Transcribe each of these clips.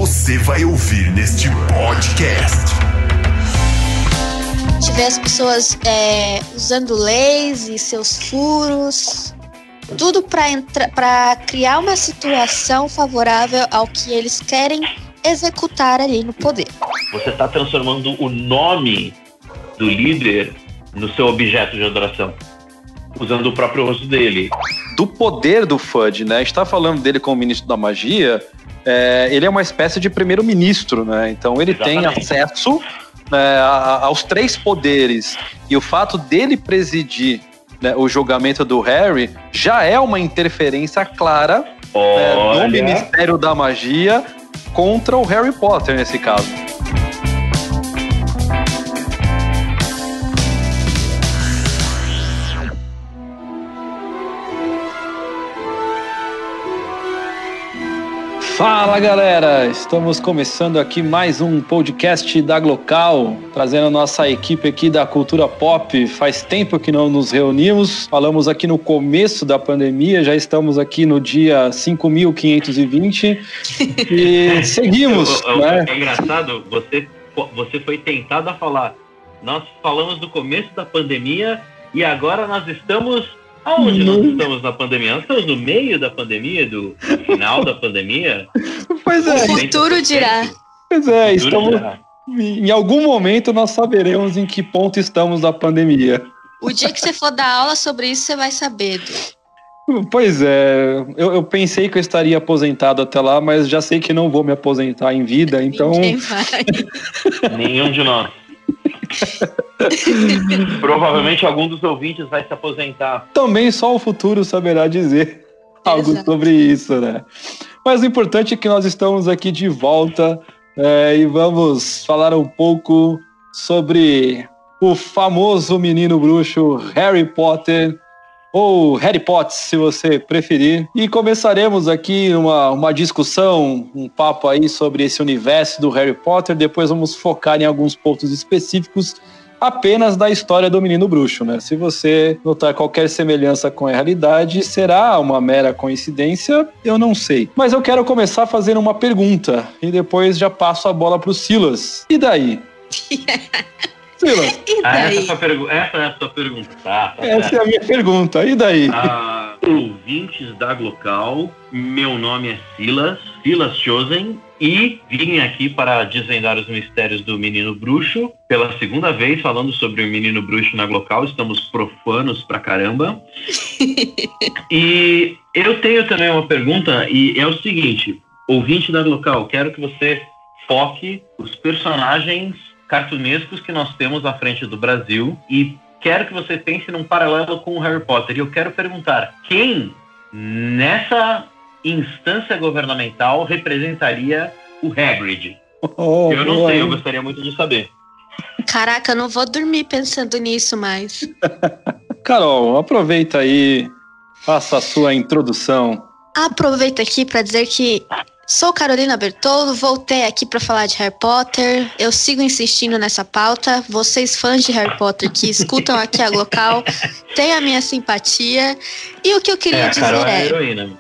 você vai ouvir neste podcast. Tiver as pessoas usando leis e seus furos, tudo para criar uma situação favorável ao que eles querem executar ali no poder. Você está transformando o nome do líder no seu objeto de adoração, usando o próprio rosto dele. Do poder do FUD, né? A gente tá falando dele como ministro da magia, ele é uma espécie de primeiro-ministro, né? Então ele tem acesso aos 3 poderes. E o fato dele presidir, né, o julgamento do Harry já é uma interferência clara do Ministério da Magia contra o Harry Potter, nesse caso. Fala galera, estamos começando aqui mais um podcast da Glocal, trazendo a nossa equipe aqui da cultura pop. Faz tempo que não nos reunimos, falamos aqui no começo da pandemia, já estamos aqui no dia 5.520 e seguimos. Né? É engraçado, você foi tentado a falar, nós falamos do começo da pandemia e agora nós estamos... Aonde nós estamos na pandemia? Nós estamos no meio da pandemia, do final da pandemia? Pois é. O futuro dirá. Pois é, estamos... Em algum momento nós saberemos em que ponto estamos da pandemia. O dia que você for dar aula sobre isso, você vai saber. Pois é, eu pensei que eu estaria aposentado até lá, mas já sei que não vou me aposentar em vida, então... Ninguém vai. Nenhum de nós. Provavelmente algum dos ouvintes vai se aposentar. Também só o futuro saberá dizer algo sobre isso, né? Mas o importante é que nós estamos aqui de volta e vamos falar um pouco sobre o famoso menino bruxo Harry Potter, ou Harry Potter, se você preferir. E começaremos aqui uma discussão, um papo aí sobre esse universo do Harry Potter. Depois vamos focar em alguns pontos específicos apenas da história do menino bruxo, né? Se você notar qualquer semelhança com a realidade, será uma mera coincidência? Eu não sei. Mas eu quero começar fazendo uma pergunta e depois já passo a bola pro Silas. E daí? Silas. E daí? Essa é a sua pergunta. Tá essa é a minha pergunta. E daí? Ouvintes da Glocal, meu nome é Silas Chosen, e vim aqui para desvendar os mistérios do menino bruxo. Pela segunda vez falando sobre o menino bruxo na Glocal, estamos profanos pra caramba. E eu tenho também uma pergunta, e é o seguinte: ouvinte da Glocal, quero que você foque os personagens cartunescos que nós temos à frente do Brasil e quero que você pense num paralelo com o Harry Potter. E eu quero perguntar, quem nessa instância governamental representaria o Hagrid? Eu não sei, eu gostaria muito de saber. Caraca, eu não vou dormir pensando nisso mais. Carol, aproveita aí, faça a sua introdução. Aproveito aqui para dizer que sou Carolina Bertoldo, voltei aqui para falar de Harry Potter. Eu sigo insistindo nessa pauta. Vocês fãs de Harry Potter que escutam aqui a Glocal têm a minha simpatia. E o que eu queria dizer Carol é a heroína.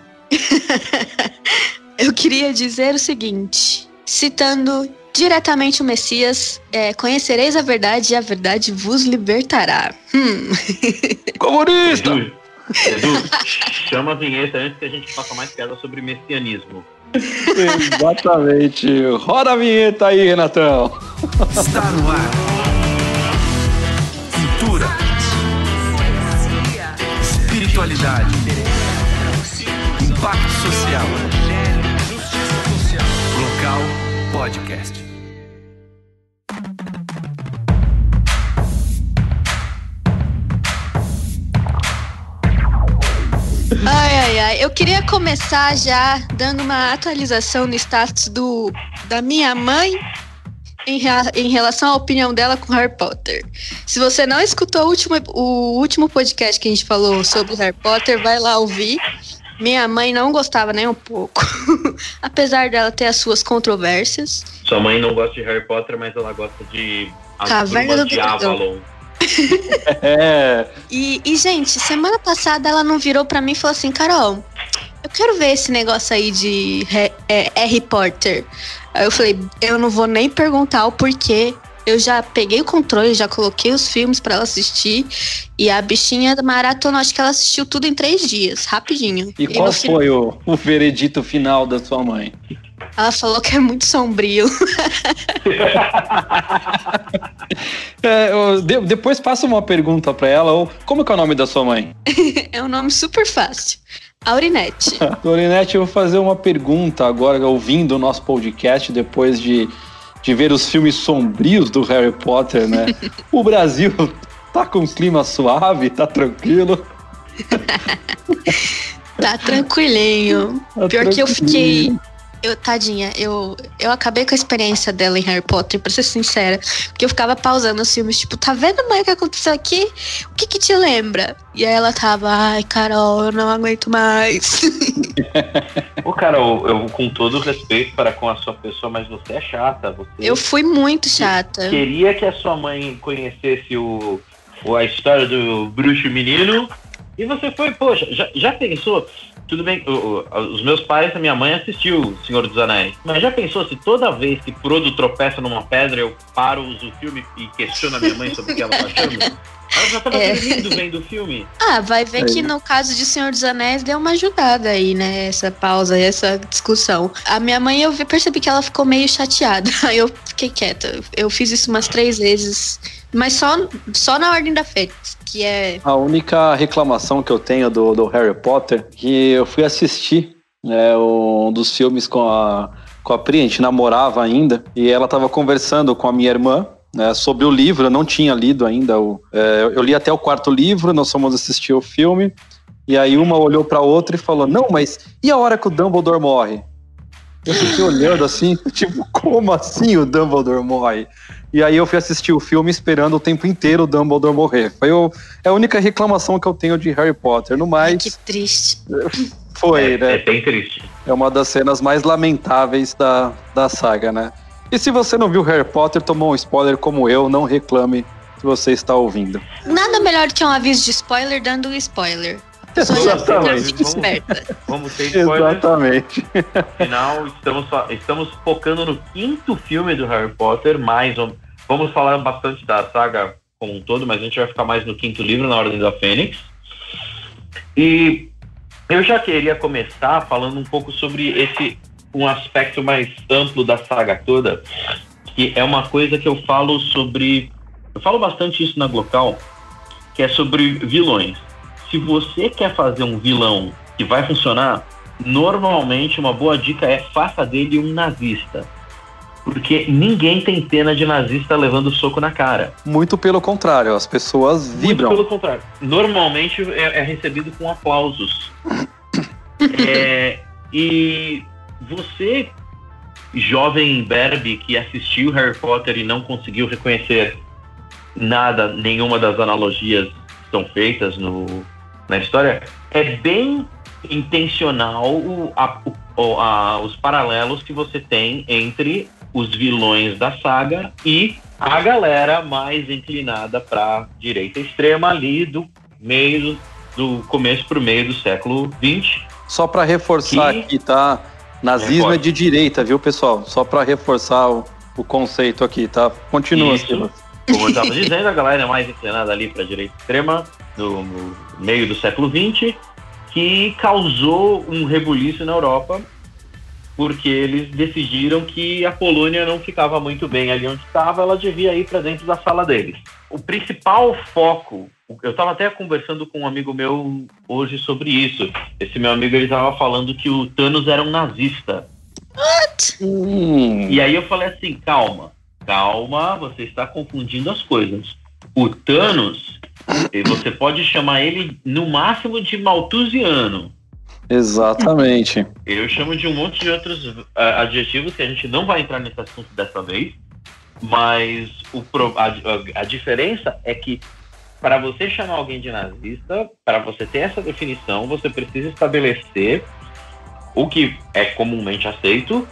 Eu queria dizer o seguinte, citando diretamente o Messias, conhecereis a verdade e a verdade vos libertará. Comunista! Edu, chama a vinheta antes que a gente faça mais piada sobre messianismo. Exatamente. Roda a vinheta aí, Renatão. Está no ar. Cultura. Espiritualidade. Impacto social. Glocal Podcast. Ai, eu queria começar já dando uma atualização no status da minha mãe em relação à opinião dela com Harry Potter. Se você não escutou o último podcast que a gente falou sobre Harry Potter, vai lá ouvir. Minha mãe não gostava nem um pouco, apesar dela ter as suas controvérsias. Sua mãe não gosta de Harry Potter, mas ela gosta de Caverna do de Avalon. É. E, gente, semana passada ela não virou pra mim e falou assim, Carol, eu quero ver esse negócio aí de Harry Potter. Aí eu falei, eu não vou nem perguntar o porquê. Eu já peguei o controle, já coloquei os filmes pra ela assistir. E a bichinha da maratona, acho que ela assistiu tudo em 3 dias, rapidinho. E qual foi o veredito final da sua mãe? Ela falou que é muito sombrio. Depois passa uma pergunta pra ela. Como que é o nome da sua mãe? É um nome super fácil. Aurinete. Aurinete, eu vou fazer uma pergunta agora, ouvindo o nosso podcast, depois de ver os filmes sombrios do Harry Potter, né? O Brasil tá com um clima suave, tá tranquilo? Tá tranquilinho. Pior que eu fiquei... Tadinha, eu acabei com a experiência dela em Harry Potter, pra ser sincera. Porque eu ficava pausando os filmes, tipo, tá vendo, mãe, o que aconteceu aqui? O que te lembra? E aí ela tava, ai, Carol, eu não aguento mais. Ô, Carol, eu com todo respeito para com a sua pessoa, mas você é chata. Eu fui muito chata. Queria que a sua mãe conhecesse a história do bruxo menino. E você foi, poxa, já pensou? Tudo bem, os meus pais, a minha mãe assistiu Senhor dos Anéis. Mas já pensou se toda vez que Frodo tropeça numa pedra, eu paro o filme e questiono a minha mãe sobre o que ela tá achando? Ela já tava dormindo vendo o filme. Vai ver que no caso de Senhor dos Anéis deu uma ajudada aí, né? Essa pausa, essa discussão. A minha mãe, eu percebi que ela ficou meio chateada. Aí eu fiquei quieta. Eu fiz isso umas 3 vezes. Mas só na Ordem da Fênix, que é... A única reclamação que eu tenho do Harry Potter, que eu fui assistir um dos filmes com a Pri, a gente namorava ainda, e ela tava conversando com a minha irmã, sobre o livro. Eu não tinha lido ainda. Eu li até o 4º livro, nós fomos assistir o filme, e aí uma olhou pra outra e falou, não, mas e a hora que o Dumbledore morre? Eu fiquei olhando assim, tipo, como assim o Dumbledore morre? E aí eu fui assistir o filme esperando o tempo inteiro o Dumbledore morrer. É a única reclamação que eu tenho de Harry Potter. No mais... Que triste. Foi, né? É bem triste. É uma das cenas mais lamentáveis da saga, né? E se você não viu Harry Potter, tomou um spoiler como eu, não reclame se você está ouvindo. Nada melhor do que um aviso de spoiler dando um spoiler. Exatamente. Vamos ter spoiler. Exatamente. Afinal, estamos focando no 5º filme do Harry Potter, vamos falar bastante da saga como um todo, mas a gente vai ficar mais no 5º livro, na Ordem da Fênix. E eu já queria começar falando um pouco sobre um aspecto mais amplo da saga toda, que é uma coisa que eu falo bastante isso na Glocal, que é sobre vilões. Se você quer fazer um vilão que vai funcionar, normalmente uma boa dica é faça dele um nazista. Porque ninguém tem pena de nazista levando soco na cara. Muito pelo contrário, as pessoas vibram. Muito pelo contrário. Normalmente é recebido com aplausos. E você, jovem imberbe que assistiu Harry Potter e não conseguiu reconhecer nenhuma das analogias que são feitas na história, é bem intencional os paralelos que você tem entre os vilões da saga e a galera mais inclinada para direita extrema ali do começo pro meio do século XX. Só para reforçar aqui, tá? Nazismo é de direita, viu, pessoal? Só para reforçar o conceito aqui, tá? Continua, Silas. Como eu estava dizendo, a galera é mais inclinada ali para a direita extrema, no meio do século XX, que causou um rebuliço na Europa, porque eles decidiram que a Polônia não ficava muito bem ali onde estava, ela devia ir para dentro da sala deles. O principal foco, eu estava até conversando com um amigo meu hoje sobre isso. Esse meu amigo, ele estava falando que o Thanos era um nazista. What? E aí eu falei assim, calma, você está confundindo as coisas. O Thanos, você pode chamar ele no máximo de malthusiano. Exatamente. Eu chamo de um monte de outros adjetivos que a gente não vai entrar nesse assunto dessa vez, mas a diferença é que para você chamar alguém de nazista, para você ter essa definição, você precisa estabelecer o que é comumente aceito,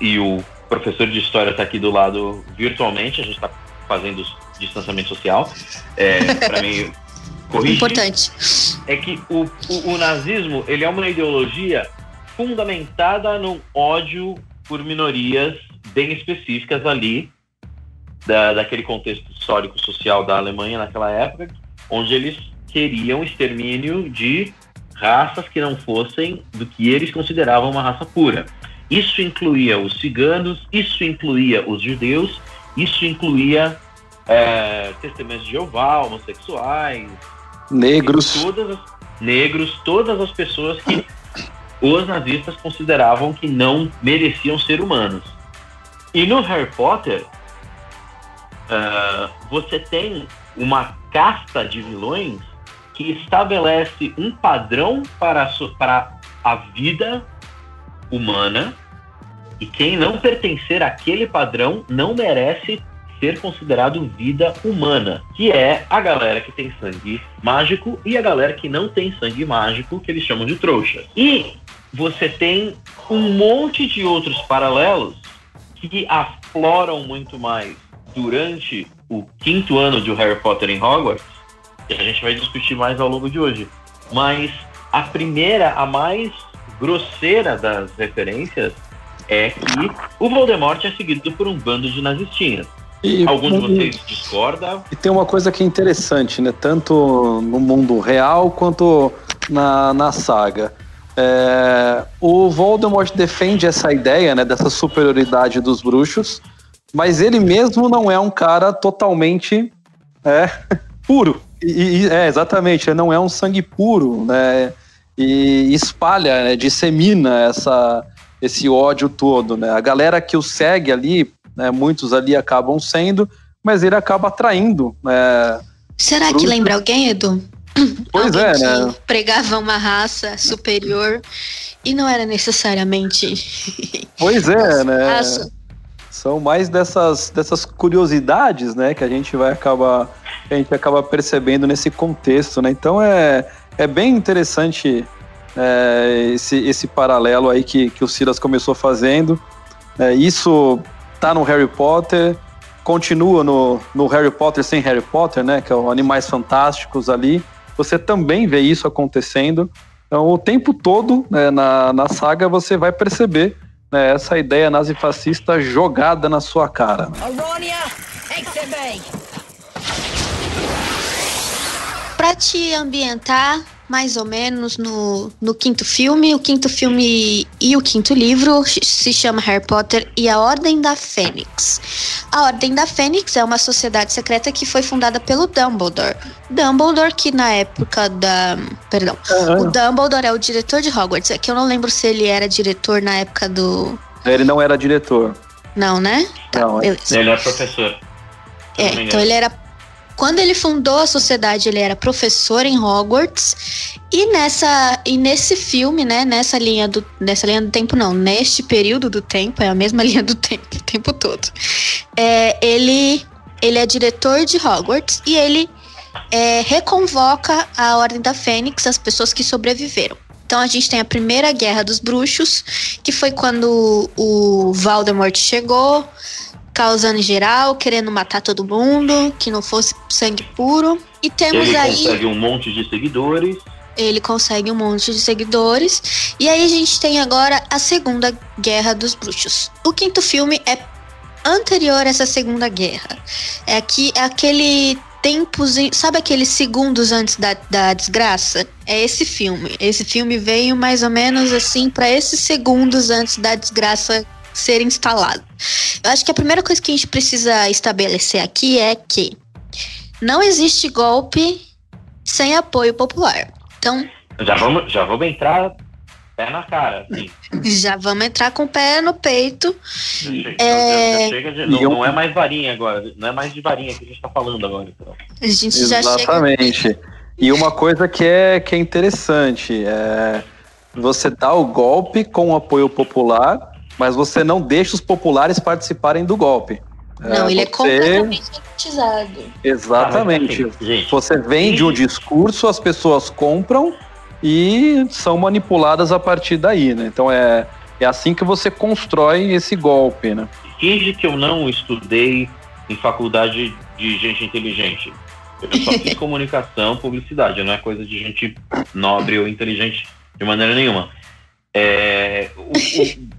e o professor de história está aqui do lado virtualmente, a gente está fazendo distanciamento social. Para mim, corrigir, Importante. é que o nazismo, ele é uma ideologia fundamentada no ódio por minorias bem específicas ali, daquele contexto histórico-social da Alemanha naquela época, onde eles queriam extermínio de raças que não fossem do que eles consideravam uma raça pura. Isso incluía os ciganos, isso incluía os judeus, isso incluía testemunhas de Jeová, homossexuais, negros, todas as pessoas que os nazistas consideravam que não mereciam ser humanos. E no Harry Potter, você tem uma casta de vilões que estabelece um padrão para a vida humana, e quem não pertencer àquele padrão não merece ser considerado vida humana, que é a galera que tem sangue mágico e a galera que não tem sangue mágico, que eles chamam de trouxas. E você tem um monte de outros paralelos que afloram muito mais durante o 5º ano de Harry Potter em Hogwarts, que a gente vai discutir mais ao longo de hoje. Mas a primeira, a mais grosseira das referências, é que o Voldemort é seguido por um bando de nazistinhas. Alguns de vocês discordam. E tem uma coisa que é interessante, né? Tanto no mundo real quanto na saga. O Voldemort defende essa ideia, né, dessa superioridade dos bruxos, mas ele mesmo não é um cara totalmente puro. Exatamente, ele não é um sangue puro, né? E espalha, né, dissemina esse ódio todo, né? A galera que o segue ali, né, muitos ali acabam sendo, mas ele acaba atraindo. Será que lembra alguém, Edu? Pois alguém que né? Pregava uma raça superior e não era necessariamente. Pois né? Raça. São mais dessas curiosidades, né, que a gente acaba percebendo nesse contexto, né? Então é bem interessante esse paralelo aí que o Silas começou fazendo. Isso tá no Harry Potter, continua no Harry Potter sem Harry Potter, né, que é o Animais Fantásticos ali. Você também vê isso acontecendo. Então, o tempo todo, né, na saga, você vai perceber, né, essa ideia nazifascista jogada na sua cara. Para te ambientar mais ou menos no 5º filme, o 5º filme e o 5º livro se chama Harry Potter e a Ordem da Fênix. A Ordem da Fênix é uma sociedade secreta que foi fundada pelo Dumbledore. Dumbledore, que na época o Dumbledore é o diretor de Hogwarts. É que eu não lembro se ele era diretor na época do... Ele não era diretor. Não, né? Tá, não, beleza. Ele era professor. Então ele era... Quando ele fundou a sociedade, ele era professor em Hogwarts. E nesse filme, né, nessa linha do tempo, não, neste período do tempo, é a mesma linha do tempo o tempo todo. Ele é diretor de Hogwarts e ele reconvoca a Ordem da Fênix, as pessoas que sobreviveram. Então a gente tem a Primeira Guerra dos Bruxos, que foi quando o Voldemort chegou, causando geral, querendo matar todo mundo, que não fosse sangue puro. E temos ele consegue um monte de seguidores. Ele consegue um monte de seguidores. E aí a gente tem agora a Segunda Guerra dos Bruxos. O 5º filme é anterior a essa Segunda Guerra. É aquele tempozinho, sabe aqueles segundos antes da desgraça? É esse filme. Esse filme veio mais ou menos assim para esses segundos antes da desgraça ser instalado. Eu acho que a primeira coisa que a gente precisa estabelecer aqui é que não existe golpe sem apoio popular. Então, já vamos entrar pé na cara, assim. Já vamos entrar com o pé no peito. Não é mais varinha agora, não é mais de varinha que a gente tá falando agora. Então. A gente Exatamente. Já chega... E uma coisa que é interessante você dá o golpe com o apoio popular, mas você não deixa os populares participarem do golpe. Não, ele é completamente elitizado. Exatamente. Você vende um discurso, as pessoas compram e são manipuladas a partir daí, né? Então é assim que você constrói esse golpe, né? Finge que eu não estudei em faculdade de gente inteligente. Eu só fiz comunicação, publicidade, não é coisa de gente nobre ou inteligente de maneira nenhuma.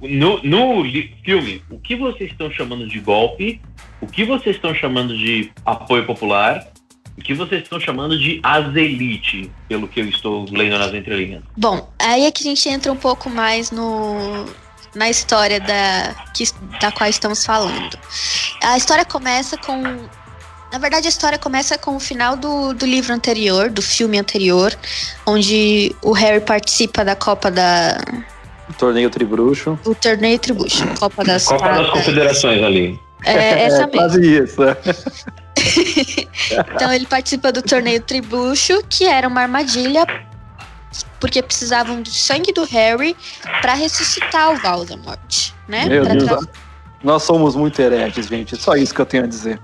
No filme, o que vocês estão chamando de golpe, o que vocês estão chamando de apoio popular, o que vocês estão chamando de azelite, pelo que eu estou lendo nas entrelinhas? Bom, aí é que a gente entra um pouco mais na história da qual estamos falando. A história começa com... Na verdade, a história começa com o final do livro anterior, do filme anterior, onde o Harry participa da Copa da... O torneio Tribruxo. O torneio Tribruxo, Copa das Confederações ali. Essa mesmo. Quase isso. Então ele participa do torneio Tribruxo, que era uma armadilha, porque precisavam do sangue do Harry para ressuscitar o Voldemort, né? Meu Deus, nós somos muito hereges, gente. Só isso que eu tenho a dizer.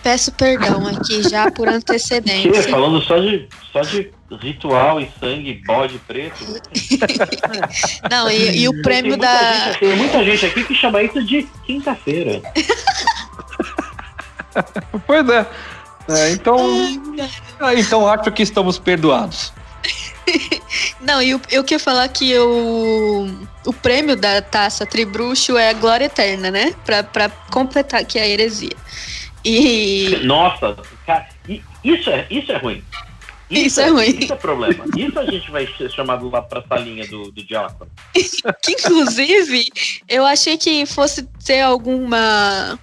Peço perdão aqui já por antecedência. Falando só de ritual e sangue, bode preto. Não, e o prêmio tem muita gente aqui que chama isso de quinta-feira. Pois é. Então acho que estamos perdoados. Não, e eu queria falar que o prêmio da taça Tribruxo é a glória eterna, né? Pra completar aqui a heresia. Nossa, cara, isso é ruim. Isso é ruim. Isso é problema. Isso a gente vai ser chamado lá pra salinha do diácono. Que, inclusive, eu achei que fosse ter alguma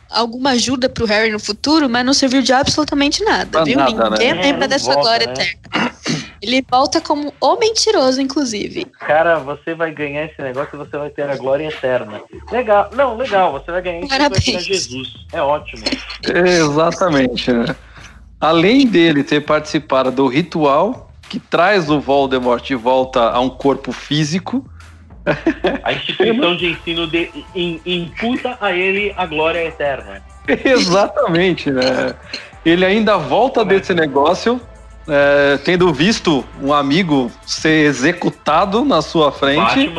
ajuda pro Harry no futuro, mas não serviu de absolutamente nada, viu? Ninguém lembra dessa glória eterna. Ele volta como o mentiroso, inclusive. Cara, você vai ganhar esse negócio e você vai ter a glória eterna. Legal. Não, legal. Você vai ganhar isso e vai ter Jesus. É ótimo. Exatamente, né? Além dele ter participado do ritual que traz o Voldemort de volta a um corpo físico, a instituição de ensino imputa a ele a glória eterna. Exatamente, né? Ele ainda volta desse negócio, tendo visto um amigo ser executado na sua frente.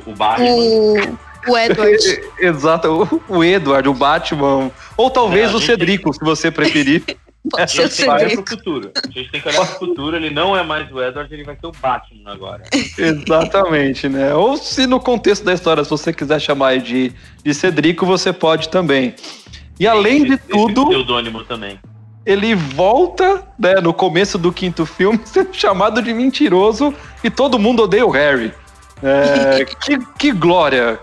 O Batman. O Edward. Exato, o Edward, o Batman. Ou talvez o Cedrico, se você preferir. Pode ser o Cedrico. Pro futuro. A gente tem que olhar pro futuro, ele não é mais o Edward, ele vai ser o Batman agora. Exatamente, né? Ou se no contexto da história, se você quiser chamar de Cedrico, você pode também. E além de tudo... Esse pseudônimo também. Ele volta, né, no começo do quinto filme, sendo chamado de mentiroso e todo mundo odeia o Harry. Que glória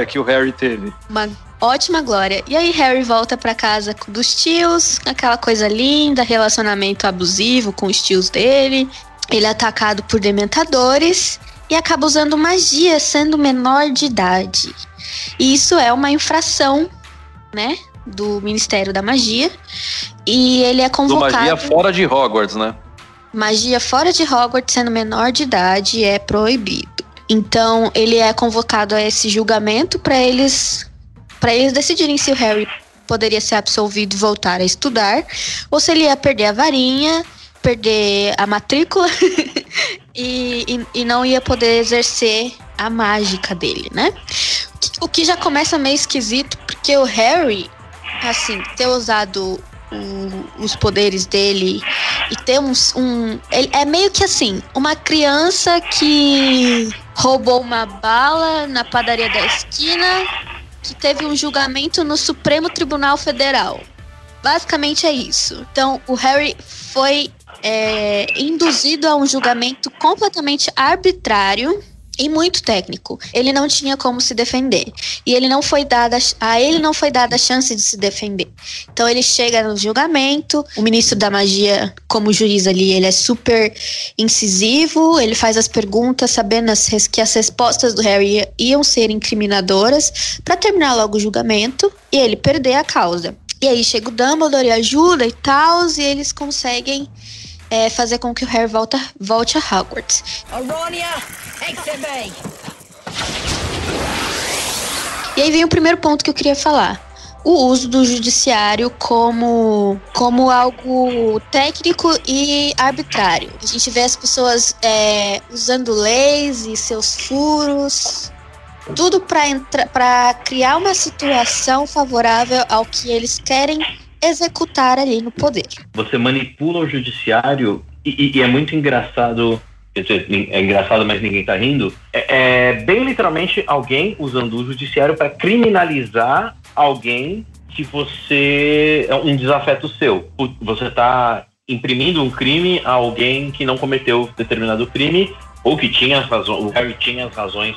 que o Harry teve. Uma ótima glória. E aí Harry volta pra casa dos tios, aquela coisa linda, relacionamento abusivo com os tios dele. Ele é atacado por dementadores e acaba usando magia, sendo menor de idade. E isso é uma infração, né, do Ministério da Magia. E ele é convocado... Magia fora de Hogwarts, né? Magia fora de Hogwarts, sendo menor de idade, é proibido. Então, ele é convocado a esse julgamento para eles decidirem se o Harry poderia ser absolvido e voltar a estudar, ou se ele ia perder a varinha, perder a matrícula e não ia poder exercer a mágica dele, né? O que já começa meio esquisito, porque o Harry, assim, ter usado os poderes dele e ter ele é meio que assim, uma criança que roubou uma bala na padaria da esquina, que teve um julgamento no Supremo Tribunal Federal. Basicamente é isso. Então o Harry foi induzido a um julgamento completamente arbitrário e muito técnico. Ele não tinha como se defender. E a ele não foi dada a chance de se defender. Então ele chega no julgamento, o ministro da magia, como juiz ali, ele é super incisivo, ele faz as perguntas sabendo que as respostas do Harry iam ser incriminadoras para terminar logo o julgamento e ele perder a causa. E aí chega o Dumbledore e ajuda e tal, e eles conseguem fazer com que o Harry volte a Hogwarts. E aí vem o primeiro ponto que eu queria falar. O uso do judiciário como algo técnico e arbitrário. A gente vê as pessoas usando leis e seus furos, tudo para criar uma situação favorável ao que eles querem executar ali no poder. Você manipula o judiciário e é muito engraçado. Quer dizer, é engraçado, mas ninguém tá rindo. É bem literalmente alguém usando o judiciário para criminalizar alguém que você... É um desafeto seu. Você tá imprimindo um crime a alguém que não cometeu determinado crime, ou que tinha as razões, o Harry tinha as razões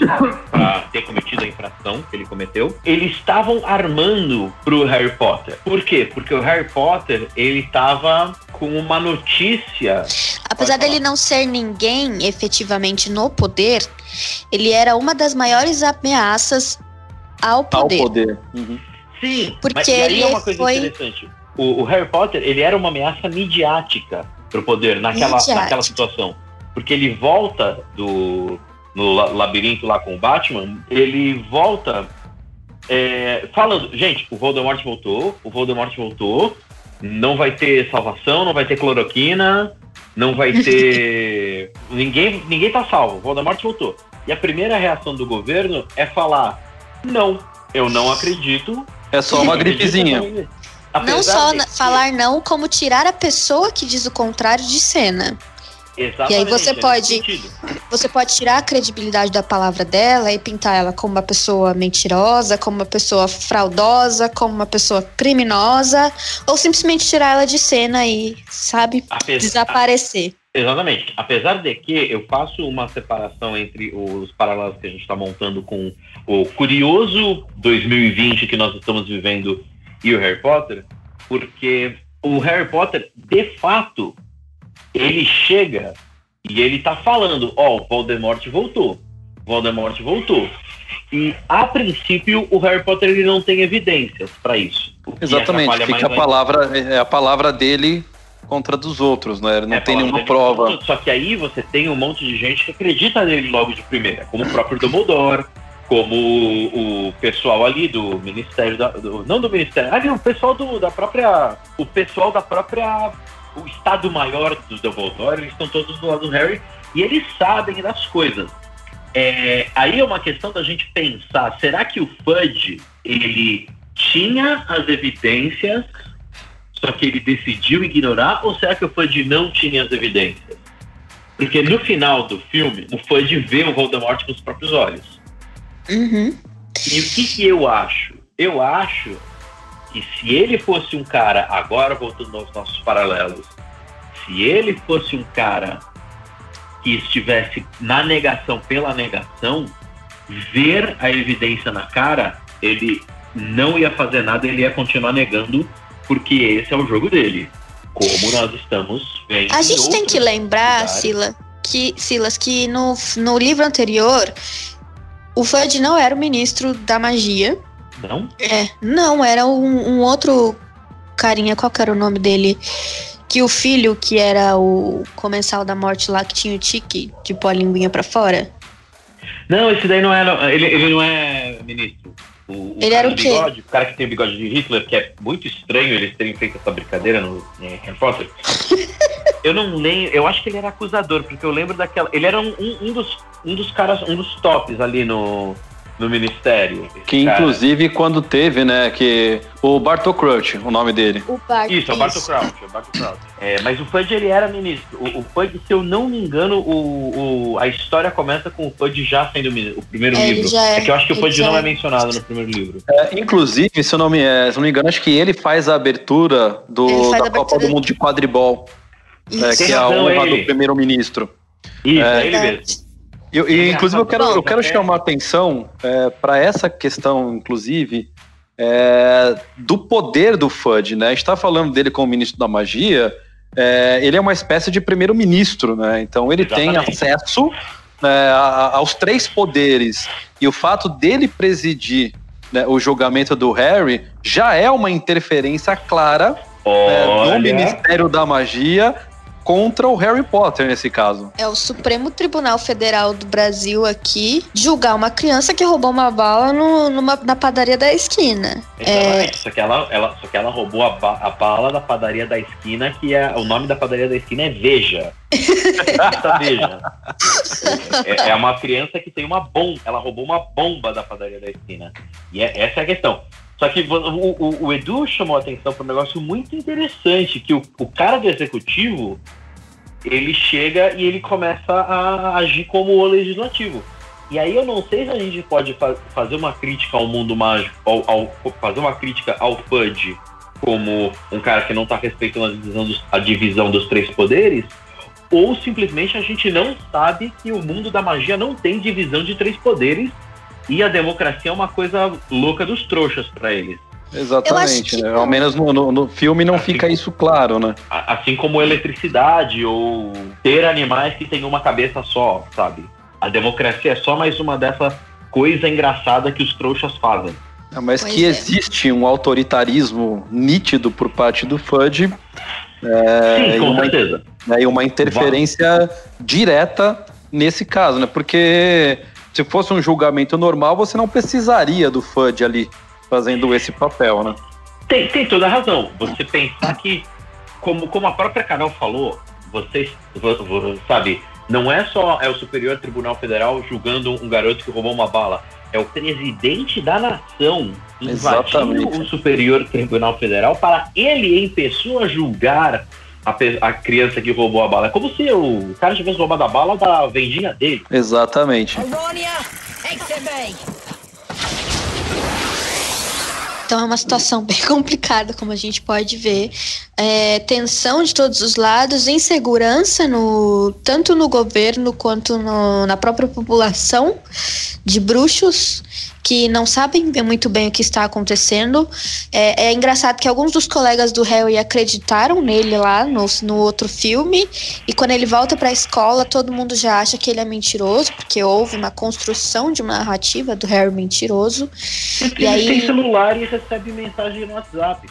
para ter cometido a infração que ele cometeu. Eles estavam armando pro Harry Potter. Por quê? Porque o Harry Potter, ele tava com uma notícia... Apesar dele não ser ninguém efetivamente no poder, ele era uma das maiores ameaças ao poder. Uhum. Sim, porque mas aí ele é uma coisa interessante. O Harry Potter, ele era uma ameaça midiática pro poder naquela situação. Porque ele volta no labirinto lá com o Batman, ele volta falando, gente, o Voldemort voltou, não vai ter salvação, não vai ter cloroquina, não vai ter... ninguém tá salvo, o Voldemort voltou. E a primeira reação do governo é falar, não, eu não acredito. É só uma gripezinha. Não só falar não, como tirar a pessoa que diz o contrário de cena. Exatamente, e aí você pode tirar a credibilidade da palavra dela e pintar ela como uma pessoa mentirosa, como uma pessoa fraudosa, como uma pessoa criminosa, ou simplesmente tirar ela de cena e, sabe, desaparecer. Exatamente. Apesar de que eu faço uma separação entre os paralelos que a gente está montando com o curioso 2020 que nós estamos vivendo e o Harry Potter, porque o Harry Potter, de fato, ele chega e ele tá falando, o Voldemort voltou. E, a princípio, o Harry Potter ele não tem evidências para isso. Exatamente, fica a palavra dele contra dos outros, né? Ele não tem nenhuma prova. Só que aí você tem um monte de gente que acredita nele logo de primeira, como o próprio Dumbledore, como o pessoal ali do Ministério não do Ministério, ali o pessoal da própria o Estado Maior do Dumbledore, eles estão todos do lado do Harry e eles sabem das coisas. Aí é uma questão da gente pensar, será que o Fudge, ele tinha as evidências, só que ele decidiu ignorar, ou será que o Fudge não tinha as evidências? Porque no final do filme, o Fudge vê o Voldemort com os próprios olhos. Uhum. E o que eu acho? Eu acho que se ele fosse um cara, agora voltando aos nossos paralelos, se ele fosse um cara que estivesse na negação pela negação, ver a evidência na cara, ele não ia fazer nada, ele ia continuar negando, porque esse é o jogo dele. Como nós estamos vendo. A gente tem que lembrar, Silas, que no livro anterior, o Fudge não era o ministro da magia. Não? Não, era um outro carinha, qual que era o nome dele? Que o filho, que era o comensal da morte lá, que tinha o tique de pôr a linguinha pra fora. Não, esse daí não era. Ele não é ministro. Ele era o quê? Bigode, o cara que tem o bigode de Hitler, que é muito estranho eles terem feito essa brincadeira no Harry Potter. Eu não lembro, eu acho que ele era acusador, porque eu lembro daquela. Ele era um dos caras, um dos tops ali no ministério. Que inclusive quando teve, né, que o Bartol Crouch, o nome dele. Isso, é o Bartol Crouch. Mas o Fudge, ele era ministro. O Fudge, se eu não me engano, a história começa com o Fudge já sendo o primeiro livro. Que eu acho que o Fudge não é mencionado no primeiro livro. Inclusive, se eu não me engano, acho que ele faz a abertura da Copa do Mundo de quadribol. Que é a honra do primeiro-ministro. Isso, é ele mesmo. Inclusive, eu quero chamar a atenção para essa questão, inclusive, do poder do Fudge, né? A gente está falando dele como ministro da magia, ele é uma espécie de primeiro-ministro, né? Então ele tem acesso aos 3 poderes. E o fato dele presidir, né, o julgamento do Harry já é uma interferência clara do Ministério da Magia contra o Harry Potter, nesse caso. É o Supremo Tribunal Federal do Brasil aqui julgar uma criança que roubou uma bala na padaria da esquina. Exatamente, só que ela roubou a bala da padaria da esquina, que o nome da padaria da esquina é Veja. Veja. É uma criança que tem uma bomba, ela roubou uma bomba da padaria da esquina. E essa é a questão. Só que o Edu chamou a atenção para um negócio muito interessante, que o cara do executivo, ele chega e ele começa a agir como o legislativo. E aí eu não sei se a gente pode fazer uma crítica ao mundo mágico, fazer uma crítica ao Fudge como um cara que não está respeitando a divisão dos 3 poderes, ou simplesmente a gente não sabe que o mundo da magia não tem divisão de 3 poderes e a democracia é uma coisa louca dos trouxas para eles. Exatamente, né? Ao menos no filme não fica isso claro, né? Assim como eletricidade ou ter animais que têm uma cabeça só, sabe? A democracia é só mais uma dessa coisa engraçada que os trouxas fazem. Mas que existe um autoritarismo nítido por parte do Fudge. Sim, com certeza. E uma interferência direta nesse caso, né? Porque se fosse um julgamento normal, você não precisaria do Fudge ali fazendo esse papel, né? Tem toda a razão. Você pensar que, como a própria Carol falou, vocês, sabe, não é só o Superior Tribunal Federal julgando um garoto que roubou uma bala. É o presidente da nação invadindo o Superior Tribunal Federal para ele, em pessoa, julgar a criança que roubou a bala. É como se o cara tivesse roubado a bala da vendinha dele. Exatamente. Então é uma situação bem complicada, como a gente pode ver. Tensão de todos os lados, insegurança tanto no governo quanto na própria população de bruxos que não sabem muito bem o que está acontecendo. É engraçado que alguns dos colegas do Harry acreditaram nele lá no outro filme, e quando ele volta para a escola, todo mundo já acha que ele é mentiroso, porque houve uma construção de uma narrativa do Harry mentiroso. E aí ele tem celular e recebe mensagem no WhatsApp.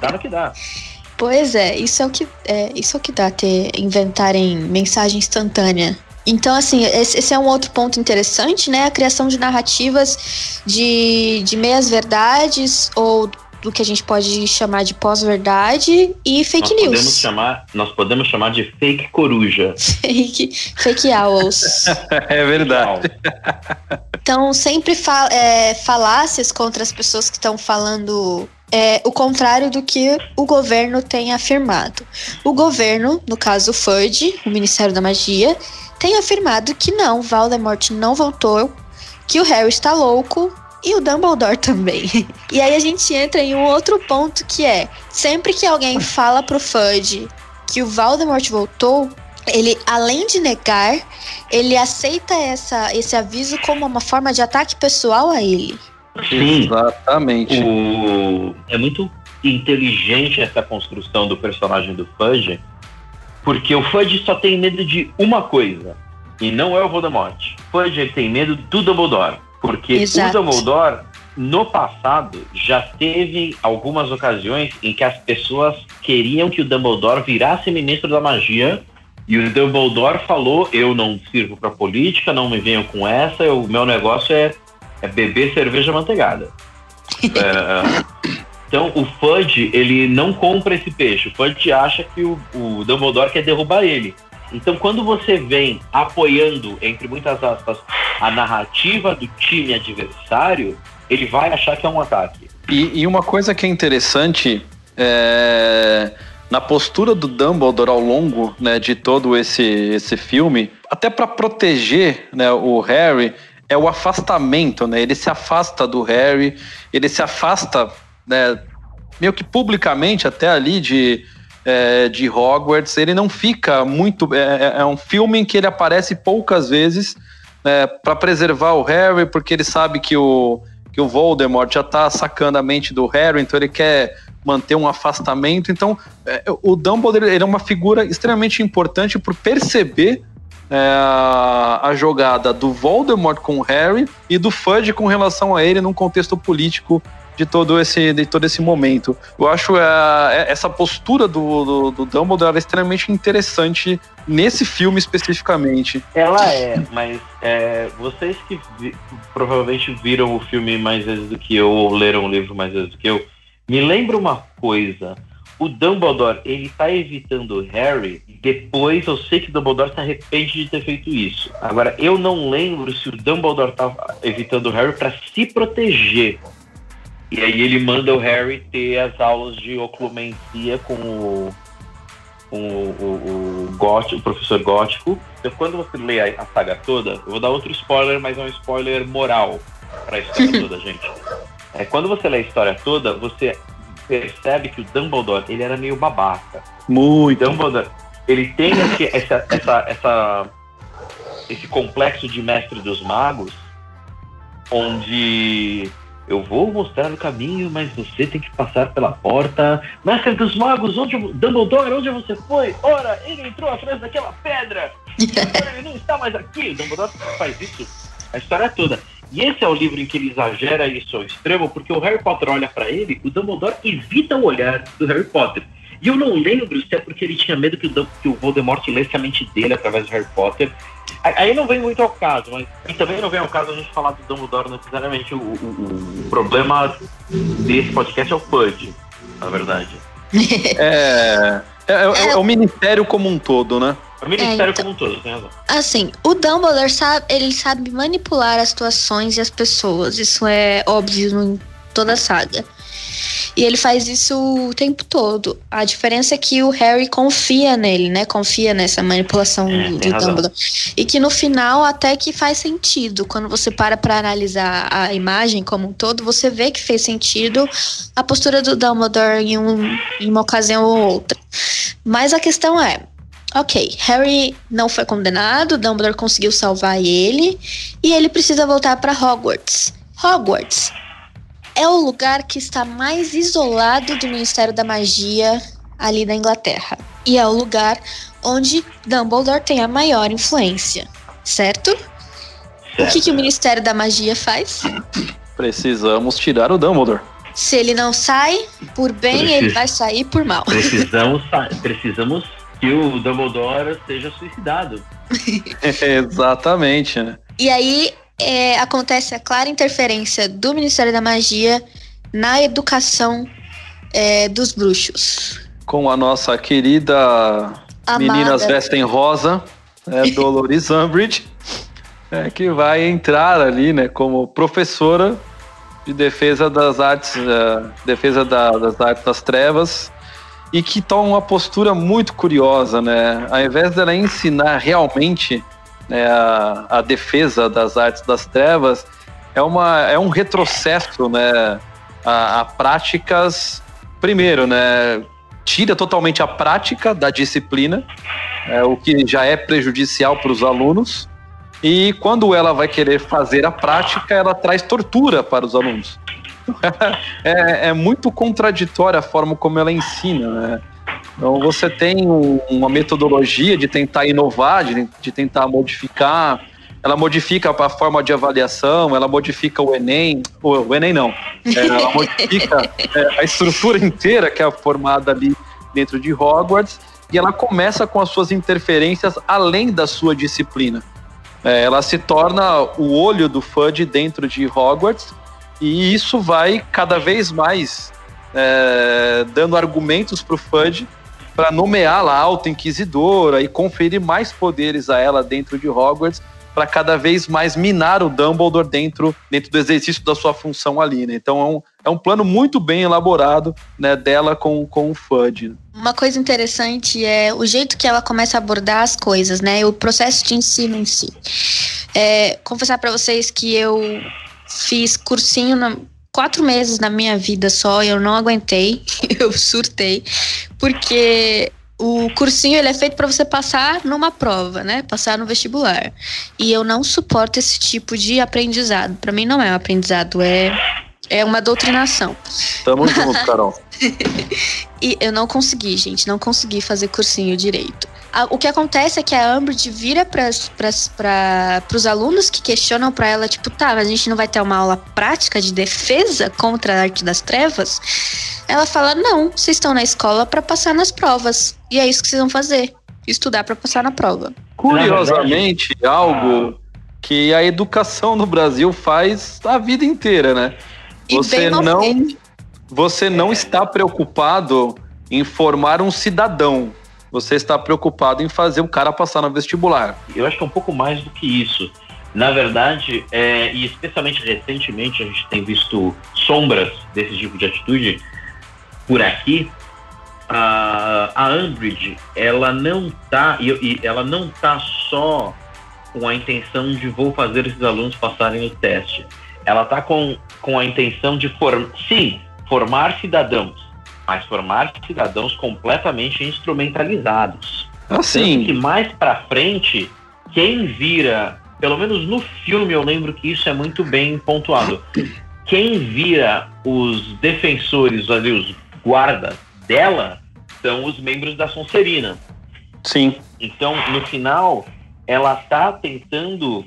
Dá no que dá. Pois isso é o que dá, inventarem mensagem instantânea. Então, assim, esse é um outro ponto interessante, né? A criação de narrativas de meias-verdades, ou do que a gente pode chamar de pós-verdade, e fake news. Nós podemos chamar de fake coruja. Fake owls. É verdade. Então, sempre falácias contra as pessoas que estão falando o contrário do que o governo tem afirmado. O governo, no caso o Fudge, o Ministério da Magia, tem afirmado que não, Voldemort não voltou, que o Harry está louco e o Dumbledore também. E aí a gente entra em um outro ponto, que sempre que alguém fala pro Fudge que o Voldemort voltou, ele, além de negar, ele aceita esse aviso como uma forma de ataque pessoal a ele. Sim, exatamente. É muito inteligente essa construção do personagem do Fudge, porque o Fudge só tem medo de uma coisa, e não é o Voldemort. O Fudge tem medo do Dumbledore, porque o Dumbledore, no passado, já teve algumas ocasiões em que as pessoas queriam que o Dumbledore virasse ministro da magia, e o Dumbledore falou: eu não sirvo pra política, não me venham com essa, o meu negócio é beber cerveja manteigada. Então o Fudge, ele não compra esse peixe. O Fudge acha que o Dumbledore quer derrubar ele. Então quando você vem apoiando, entre muitas aspas, a narrativa do time adversário, ele vai achar que é um ataque. E uma coisa que é interessante na postura do Dumbledore ao longo, né, de todo esse filme, até para proteger, né, o Harry, é o afastamento, né? Ele se afasta do Harry, ele se afasta, né, meio que publicamente até ali de Hogwarts. Ele não fica muito... É um filme em que ele aparece poucas vezes, para preservar o Harry, porque ele sabe que o Voldemort já tá sacando a mente do Harry, então ele quer manter um afastamento. Então o Dumbledore, ele é uma figura extremamente importante por perceber a jogada do Voldemort com o Harry e do Fudge com relação a ele num contexto político de todo esse momento. Eu acho essa postura do Dumbledore é extremamente interessante nesse filme especificamente. Ela mas vocês que provavelmente viram o filme mais vezes do que eu, ou leram o livro mais vezes do que eu, me lembra uma coisa: o Dumbledore, ele tá evitando o Harry, depois eu sei que o Dumbledore se arrepende de ter feito isso. Agora, eu não lembro se o Dumbledore tava evitando o Harry para se proteger. E aí ele manda o Harry ter as aulas de oclumencia com o professor Gótico. Então, quando você lê a saga toda, eu vou dar outro spoiler, mas é um spoiler moral para a história toda, gente. Quando você lê a história toda, você percebe que o Dumbledore, ele era meio babaca. Muito. O Dumbledore, ele tem esse complexo de mestre dos magos, onde eu vou mostrar o caminho, mas você tem que passar pela porta. Mestre dos magos, Dumbledore, onde você foi? Ora, ele entrou atrás daquela pedra. Agora ele não está mais aqui. O Dumbledore faz isso a história toda. E esse é o livro em que ele exagera isso ao extremo, porque o Harry Potter olha pra ele, o Dumbledore evita o olhar do Harry Potter. E eu não lembro se é porque ele tinha medo que o Voldemort lesse a mente dele através do Harry Potter. Aí não vem muito ao caso, mas e também não vem ao caso a gente falar do Dumbledore necessariamente. O problema desse podcast é o Fudge, na verdade. É o ministério como um todo, né? É o ministério como um todo, tem razão. Assim, o Dumbledore sabe manipular as situações e as pessoas. Isso é óbvio em toda a saga. E ele faz isso o tempo todo. A diferença é que o Harry confia nele, né? Confia nessa manipulação do Dumbledore. E que no final até que faz sentido. Quando você para analisar a imagem como um todo, você vê que fez sentido a postura do Dumbledore em uma ocasião ou outra. Mas a questão é, ok, Harry não foi condenado, Dumbledore conseguiu salvar ele e ele precisa voltar para Hogwarts. Hogwarts é o lugar que está mais isolado do Ministério da Magia ali da Inglaterra. E é o lugar onde Dumbledore tem a maior influência, certo? O que o Ministério da Magia faz? Precisamos tirar o Dumbledore. Se ele não sai por bem, ele vai sair por mal. Precisamos que o Dumbledore seja suicidado. Exatamente, né? E aí acontece a clara interferência do Ministério da Magia na educação dos bruxos. Com a nossa querida Meninas Vestem Rosa, Dolores Umbridge, que vai entrar ali, né, como professora de defesa das artes, das artes das trevas, e que toma uma postura muito curiosa, né? Ao invés dela ensinar realmente, né, a defesa das artes das trevas, é um retrocesso, né, a práticas. Primeiro, né, tira totalmente a prática da disciplina, o que já é prejudicial para os alunos, e quando ela vai querer fazer a prática, ela traz tortura para os alunos. É muito contraditória a forma como ela ensina, né? Então você tem uma metodologia de tentar inovar, de tentar modificar. Ela modifica a forma de avaliação, ela modifica o Enem. O Enem não. Ela modifica a estrutura inteira que é formada ali dentro de Hogwarts, e ela começa com as suas interferências além da sua disciplina. Ela se torna o olho do Fudge dentro de Hogwarts, e isso vai cada vez mais dando argumentos para o Fudge para nomeá-la Alta Inquisidora e conferir mais poderes a ela dentro de Hogwarts, para cada vez mais minar o Dumbledore dentro do exercício da sua função ali, né? Então é um plano muito bem elaborado, né, dela com o Fudge. Uma coisa interessante é o jeito que ela começa a abordar as coisas, né? O processo de ensino em si. Confessar para vocês que eu fiz cursinho 4 meses na minha vida só, eu não aguentei, eu surtei, porque o cursinho ele é feito para você passar numa prova, né? Passar no vestibular. E eu não suporto esse tipo de aprendizado. Para mim não é um aprendizado, é uma doutrinação. Tamo junto, Carol. E eu não consegui, gente, não consegui fazer cursinho direito. O que acontece é que a Umbridge vira para os alunos que questionam para ela, tipo, tá, mas a gente não vai ter uma aula prática de defesa contra a arte das trevas? Ela fala, não, vocês estão na escola para passar nas provas. E é isso que vocês vão fazer, estudar para passar na prova. Curiosamente, algo que a educação no Brasil faz a vida inteira, né? Você não está preocupado em formar um cidadão. Você está preocupado em fazer o cara passar no vestibular. Eu acho que é um pouco mais do que isso. Na verdade, e especialmente recentemente, a gente tem visto sombras desse tipo de atitude por aqui. A Umbridge, ela não tá só com a intenção de vou fazer esses alunos passarem no teste. Ela tá com a intenção de formar cidadãos, mas formar cidadãos completamente instrumentalizados. Assim, que mais pra frente, quem vira, pelo menos no filme eu lembro que isso é muito bem pontuado, quem vira os defensores ali, os guardas dela, são os membros da Sonserina. Sim. Então, no final, ela tá tentando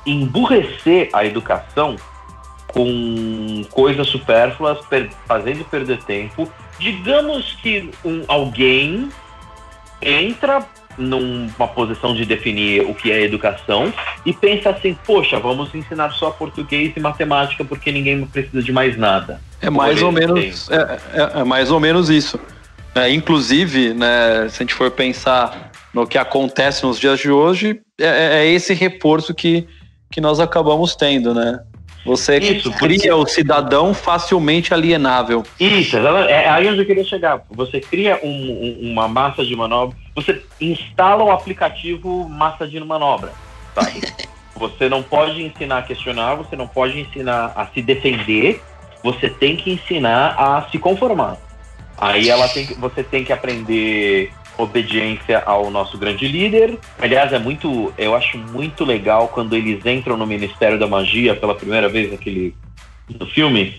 emburrecer a educação com coisas supérfluas, fazendo perder tempo. Digamos que alguém entra numa posição de definir o que é educação e pensa assim, poxa, vamos ensinar só português e matemática porque ninguém precisa de mais nada. É mais ou menos isso. Inclusive, né, se a gente for pensar no que acontece nos dias de hoje, é esse reforço que nós acabamos tendo, né? Você cria o cidadão facilmente alienável. Isso, é aí onde eu queria chegar. Você cria uma massa de manobra, você instala o aplicativo massa de manobra, sabe? Você não pode ensinar a questionar, você não pode ensinar a se defender, você tem que ensinar a se conformar. Aí você tem que aprender obediência ao nosso grande líder. Aliás, eu acho muito legal quando eles entram no Ministério da Magia pela primeira vez no filme.